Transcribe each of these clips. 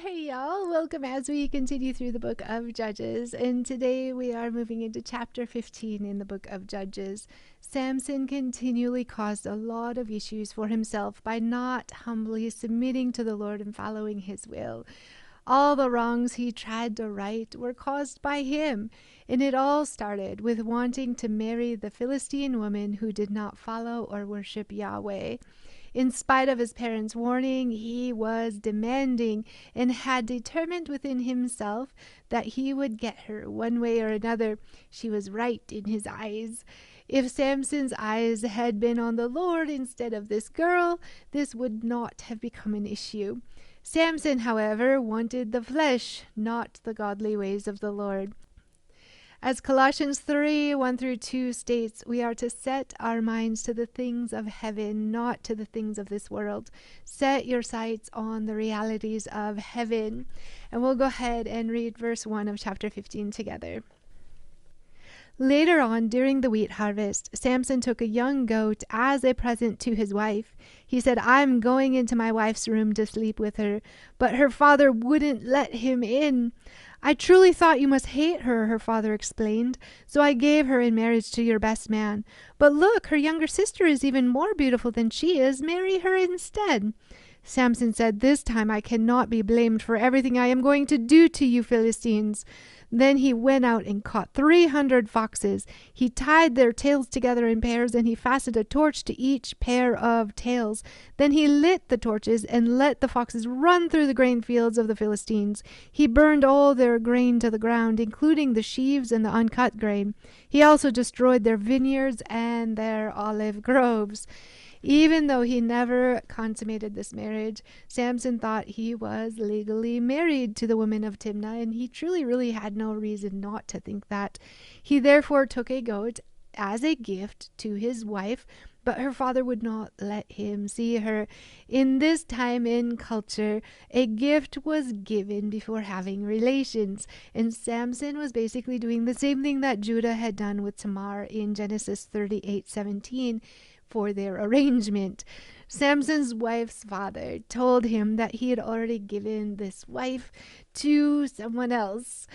Hey y'all, welcome as we continue through the book of Judges. And today we are moving into chapter 15 in the book of Judges. Samson continually caused a lot of issues for himself by not humbly submitting to the Lord and following his will. All the wrongs he tried to right were caused by him, and it all started with wanting to marry the Philistine woman who did not follow or worship Yahweh. In spite of his parents' warning, he was demanding and had determined within himself that he would get her one way or another. She was right in his eyes. If Samson's eyes had been on the Lord instead of this girl, this would not have become an issue. Samson, however, wanted the flesh, not the godly ways of the Lord. As Colossians 3:1-2 states, we are to set our minds to the things of heaven, not to the things of this world. Set your sights on the realities of heaven. And we'll go ahead and read verse 1 of chapter 15 together. Later on, during the wheat harvest, Samson took a young goat as a present to his wife. He said, "I'm going into my wife's room to sleep with her," but her father wouldn't let him in. "I truly thought you must hate her," her father explained, "so I gave her in marriage to your best man. But look, her younger sister is even more beautiful than she is. Marry her instead." Samson said, "This time I cannot be blamed for everything I am going to do to you Philistines." Then he went out and caught 300 foxes. He tied their tails together in pairs, and he fastened a torch to each pair of tails. Then he lit the torches and let the foxes run through the grain fields of the Philistines. He burned all their grain to the ground, including the sheaves and the uncut grain. He also destroyed their vineyards and their olive groves. Even though he never consummated this marriage, Samson thought he was legally married to the woman of Timnah, and he truly really had no reason not to think that. He therefore took a goat as a gift to his wife, but her father would not let him see her. In this time in culture, a gift was given before having relations, and Samson was basically doing the same thing that Judah had done with Tamar in Genesis 38:17. For their arrangement. Samson's wife's father told him that he had already given this wife to someone else.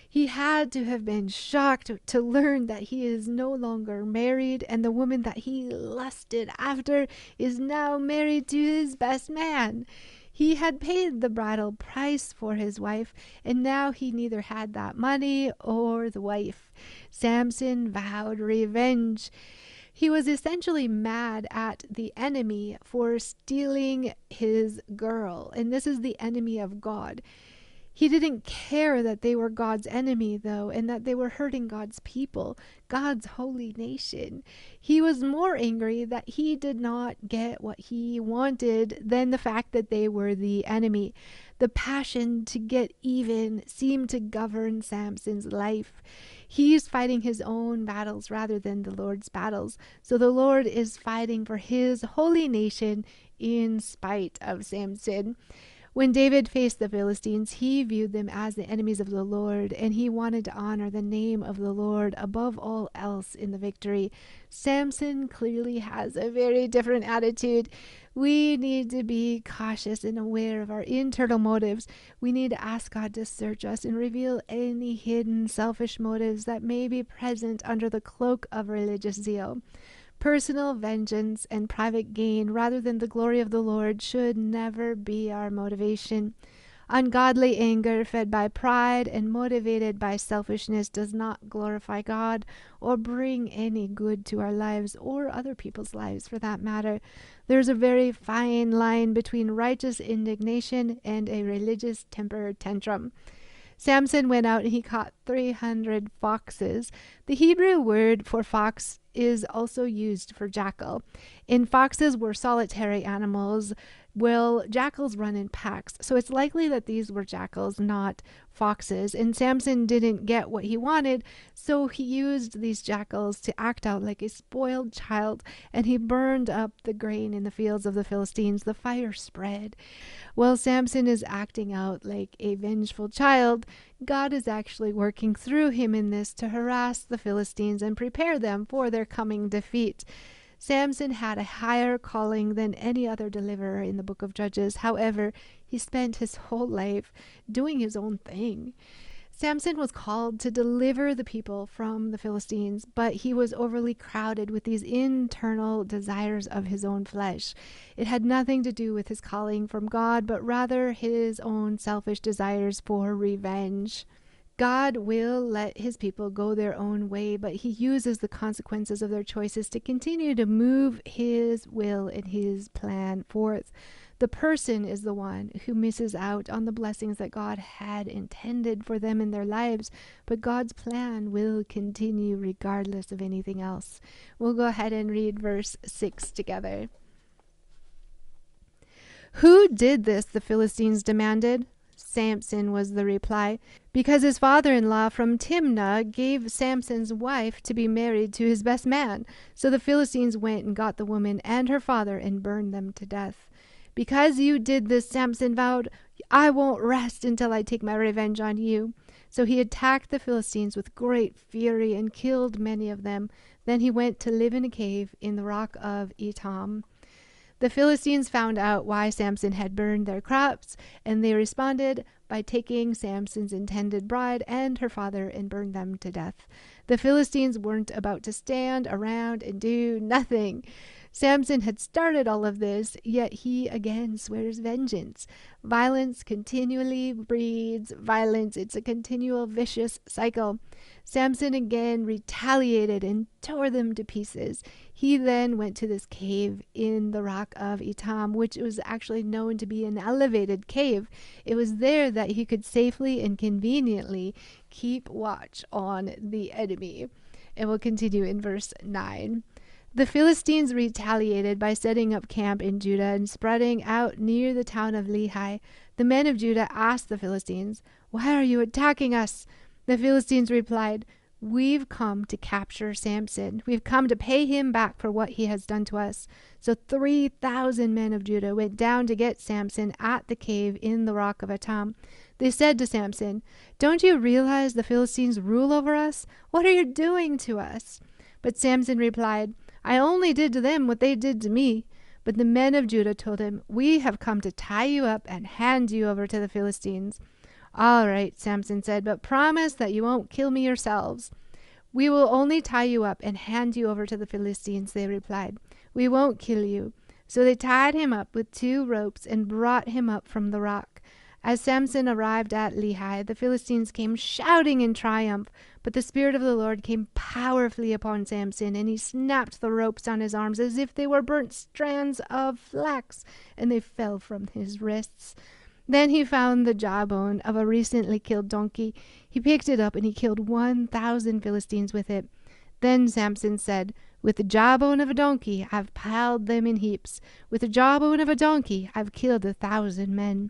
He had to have been shocked to learn that he is no longer married, and the woman that he lusted after is now married to his best man. He had paid the bridal price for his wife, and now he neither had that money or the wife. Samson vowed revenge. He was essentially mad at the enemy for stealing his girl, and this is the enemy of God. He didn't care that they were God's enemy, though, and that they were hurting God's people, God's holy nation. He was more angry that he did not get what he wanted than the fact that they were the enemy. The passion to get even seemed to govern Samson's life. He's fighting his own battles rather than the Lord's battles. So the Lord is fighting for his holy nation in spite of Samson. When David faced the Philistines, he viewed them as the enemies of the Lord, and he wanted to honor the name of the Lord above all else in the victory. Samson clearly has a very different attitude. We need to be cautious and aware of our internal motives. We need to ask God to search us and reveal any hidden selfish motives that may be present under the cloak of religious zeal. Personal vengeance and private gain rather than the glory of the Lord should never be our motivation. Ungodly anger fed by pride and motivated by selfishness does not glorify God or bring any good to our lives or other people's lives for that matter. There's a very fine line between righteous indignation and a religious temper tantrum. Samson went out and he caught 300 foxes. The Hebrew word for fox is also used for jackal. And foxes were solitary animals, while jackals run in packs. So it's likely that these were jackals, not foxes. And Samson didn't get what he wanted, so he used these jackals to act out like a spoiled child, and he burned up the grain in the fields of the Philistines. The fire spread. While Samson is acting out like a vengeful child, God is actually working through him in this to harass the Philistines and prepare them for their coming defeat. Samson had a higher calling than any other deliverer in the book of Judges. However, he spent his whole life doing his own thing. Samson was called to deliver the people from the Philistines, but he was overly crowded with these internal desires of his own flesh. It had nothing to do with his calling from God, but rather his own selfish desires for revenge. God will let his people go their own way, but he uses the consequences of their choices to continue to move his will and his plan forth. The person is the one who misses out on the blessings that God had intended for them in their lives, but God's plan will continue regardless of anything else. We'll go ahead and read verse 6 together. "Who did this?" the Philistines demanded. "Samson," was the reply, "because his father-in-law from Timnah gave Samson's wife to be married to his best man. So the Philistines went and got the woman and her father and burned them to death. Because you did this," Samson vowed, "I won't rest until I take my revenge on you." So he attacked the Philistines with great fury and killed many of them. Then he went to live in a cave in the rock of Etam. The Philistines found out why Samson had burned their crops, and they responded by taking Samson's intended bride and her father and burned them to death. The Philistines weren't about to stand around and do nothing. Samson had started all of this, yet he again swears vengeance. Violence continually breeds violence. It's a continual vicious cycle. Samson again retaliated and tore them to pieces. He then went to this cave in the rock of Etam, which was actually known to be an elevated cave. It was there that he could safely and conveniently keep watch on the enemy. And we'll continue in verse 9. The Philistines retaliated by setting up camp in Judah and spreading out near the town of Lehi. The men of Judah asked the Philistines, "Why are you attacking us?" The Philistines replied, "We've come to capture Samson. We've come to pay him back for what he has done to us." So 3,000 men of Judah went down to get Samson at the cave in the rock of Etam. They said to Samson, "Don't you realize the Philistines rule over us? What are you doing to us?" But Samson replied, "I only did to them what they did to me." But the men of Judah told him, "We have come to tie you up and hand you over to the Philistines." "All right," Samson said, "but promise that you won't kill me yourselves." "We will only tie you up and hand you over to the Philistines," they replied. "We won't kill you." So they tied him up with 2 ropes and brought him up from the rock. As Samson arrived at Lehi, the Philistines came shouting in triumph, but the Spirit of the Lord came powerfully upon Samson, and he snapped the ropes on his arms as if they were burnt strands of flax, and they fell from his wrists. Then he found the jawbone of a recently killed donkey. He picked it up, and he killed 1,000 Philistines with it. Then Samson said, "With the jawbone of a donkey I've piled them in heaps. With the jawbone of a donkey I've killed 1,000 men."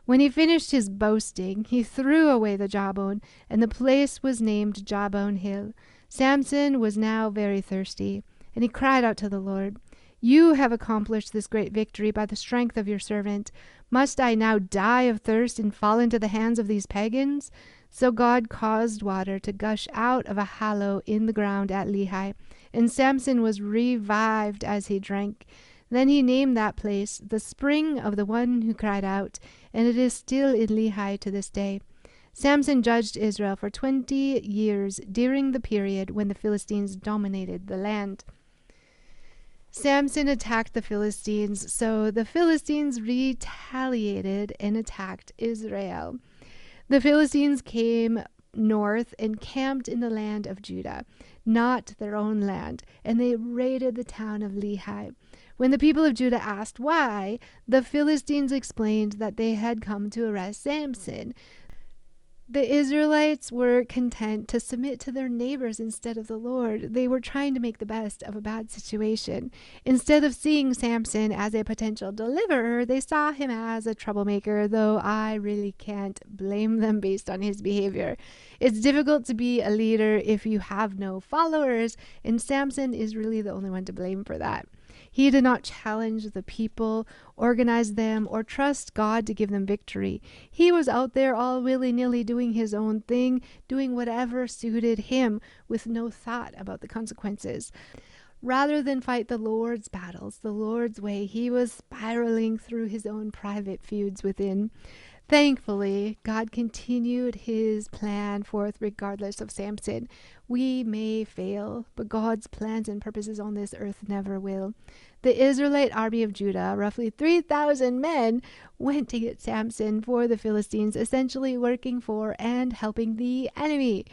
When he finished his boasting, he threw away the jawbone, and the place was named Jawbone Hill. Samson was now very thirsty, and he cried out to the Lord, "You have accomplished this great victory by the strength of your servant. Must I now die of thirst and fall into the hands of these pagans?" So God caused water to gush out of a hollow in the ground at Lehi, and Samson was revived as he drank. Then he named that place the spring of the one who cried out, and it is still in Lehi to this day. Samson judged Israel for 20 years during the period when the Philistines dominated the land. Samson attacked the Philistines, so the Philistines retaliated and attacked Israel. The Philistines came north and camped in the land of Judah, not their own land, and they raided the town of Lehi. When the people of Judah asked why, the Philistines explained that they had come to arrest Samson. The Israelites were content to submit to their neighbors instead of the Lord. They were trying to make the best of a bad situation. Instead of seeing Samson as a potential deliverer, they saw him as a troublemaker, though I really can't blame them based on his behavior. It's difficult to be a leader if you have no followers, and Samson is really the only one to blame for that. He did not challenge the people, organize them, or trust God to give them victory. He was out there all willy-nilly doing his own thing, doing whatever suited him, with no thought about the consequences. Rather than fight the Lord's battles the Lord's way, he was spiraling through his own private feuds within. Thankfully, God continued his plan forth regardless of Samson. We may fail, but God's plans and purposes on this earth never will. The Israelite army of Judah, roughly 3,000 men, went to get Samson for the Philistines, essentially working for and helping the enemy.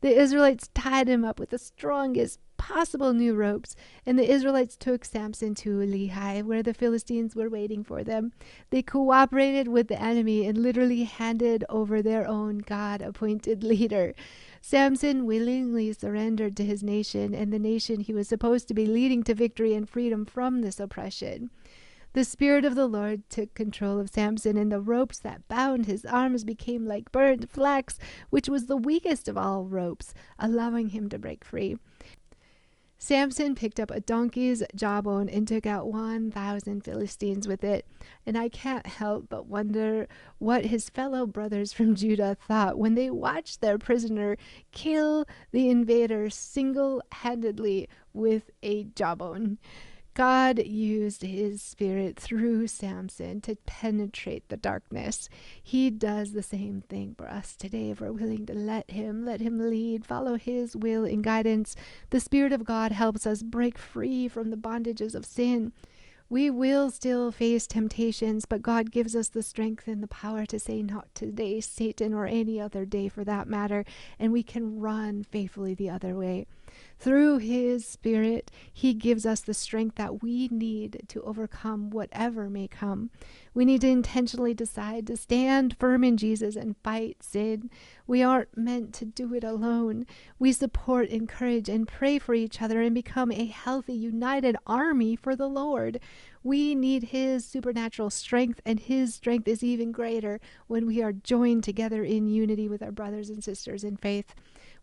The Israelites tied him up with the strongest possible new ropes, and the Israelites took Samson to Lehi, where the Philistines were waiting for them. They cooperated with the enemy and literally handed over their own God-appointed leader. Samson willingly surrendered to his nation and the nation he was supposed to be leading to victory and freedom from this oppression. The Spirit of the Lord took control of Samson, and the ropes that bound his arms became like burnt flax, which was the weakest of all ropes, allowing him to break free. Samson picked up a donkey's jawbone and took out 1,000 Philistines with it, and I can't help but wonder what his fellow brothers from Judah thought when they watched their prisoner kill the invader single-handedly with a jawbone. God used his Spirit through Samson to penetrate the darkness. He does the same thing for us today if we're willing to let him lead, follow his will and guidance. The Spirit of God helps us break free from the bondages of sin. We will still face temptations, but God gives us the strength and the power to say not today, Satan, or any other day for that matter, and we can run faithfully the other way. Through his Spirit, he gives us the strength that we need to overcome whatever may come. We need to intentionally decide to stand firm in Jesus and fight sin. We aren't meant to do it alone. We support, encourage, and pray for each other and become a healthy, united army for the Lord. We need his supernatural strength, and his strength is even greater when we are joined together in unity with our brothers and sisters in faith.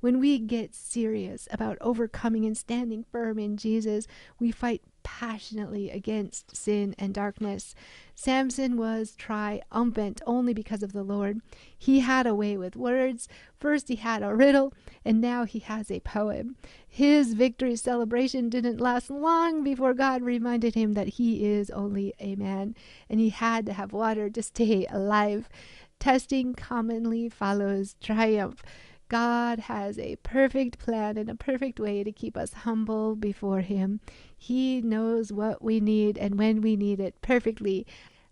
When we get serious about overcoming and standing firm in Jesus, we fight passionately against sin and darkness. Samson was triumphant only because of the Lord. He had a way with words. First he had a riddle, and now he has a poem. His victory celebration didn't last long before God reminded him that he is only a man, and he had to have water to stay alive. Testing commonly follows triumph. God has a perfect plan and a perfect way to keep us humble before him. He knows what we need and when we need it perfectly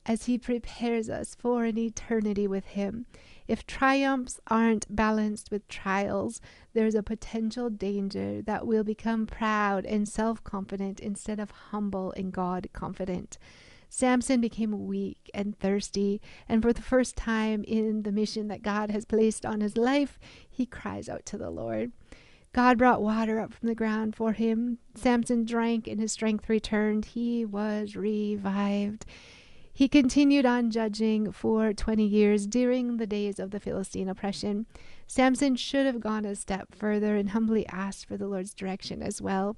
as he prepares us for an eternity with him. If triumphs aren't balanced with trials, there's a potential danger that we'll become proud and self-confident instead of humble and God-confident. Samson became weak and thirsty, and for the first time in the mission that God has placed on his life, he cries out to the Lord. God brought water up from the ground for him. Samson drank, and his strength returned. He was revived. He continued on judging for 20 years during the days of the Philistine oppression. Samson should have gone a step further and humbly asked for the Lord's direction as well.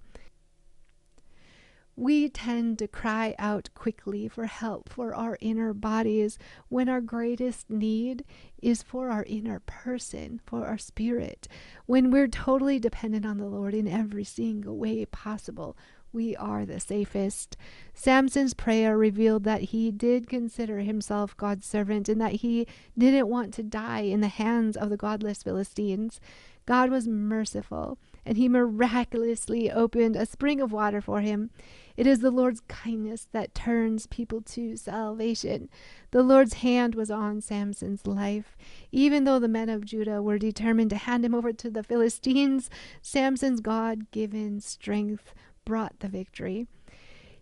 We tend to cry out quickly for help for our inner bodies when our greatest need is for our inner person, for our spirit. When we're totally dependent on the Lord in every single way possible, we are the safest. Samson's prayer revealed that he did consider himself God's servant and that he didn't want to die in the hands of the godless Philistines. God was merciful, and he miraculously opened a spring of water for him. It is the Lord's kindness that turns people to salvation. The Lord's hand was on Samson's life. Even though the men of Judah were determined to hand him over to the Philistines, Samson's God-given strength brought the victory.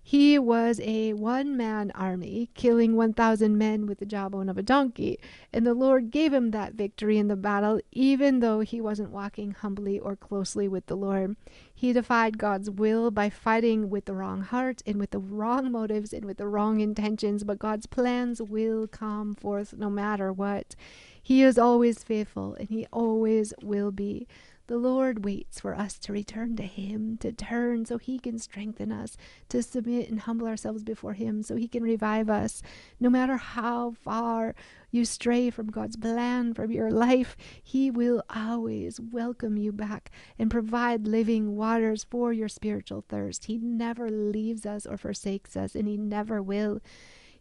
He was a one-man army, killing 1,000 men with the jawbone of a donkey, and the Lord gave him that victory in the battle, even though he wasn't walking humbly or closely with the Lord. He defied God's will by fighting with the wrong heart and with the wrong motives and with the wrong intentions, but God's plans will come forth no matter what. He is always faithful, and he always will be. The Lord waits for us to return to Him, to turn so He can strengthen us, to submit and humble ourselves before Him so He can revive us. No matter how far you stray from God's plan for your life, He will always welcome you back and provide living waters for your spiritual thirst. He never leaves us or forsakes us, and He never will.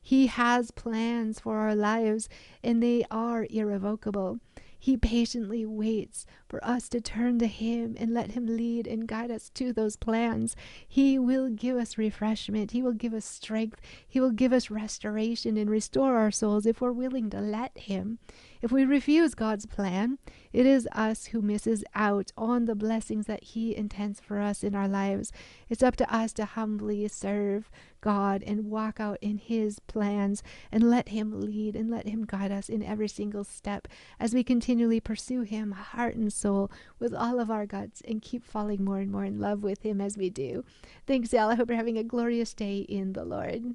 He has plans for our lives, and they are irrevocable. He patiently waits for us to turn to Him and let Him lead and guide us to those plans. He will give us refreshment. He will give us strength. He will give us restoration and restore our souls if we're willing to let Him. If we refuse God's plan, it is us who misses out on the blessings that He intends for us in our lives. It's up to us to humbly serve God and walk out in His plans and let Him lead and let Him guide us in every single step as we continually pursue Him heart and soul with all of our guts and keep falling more and more in love with Him as we do. Thanks, y'all. I hope you're having a glorious day in the Lord.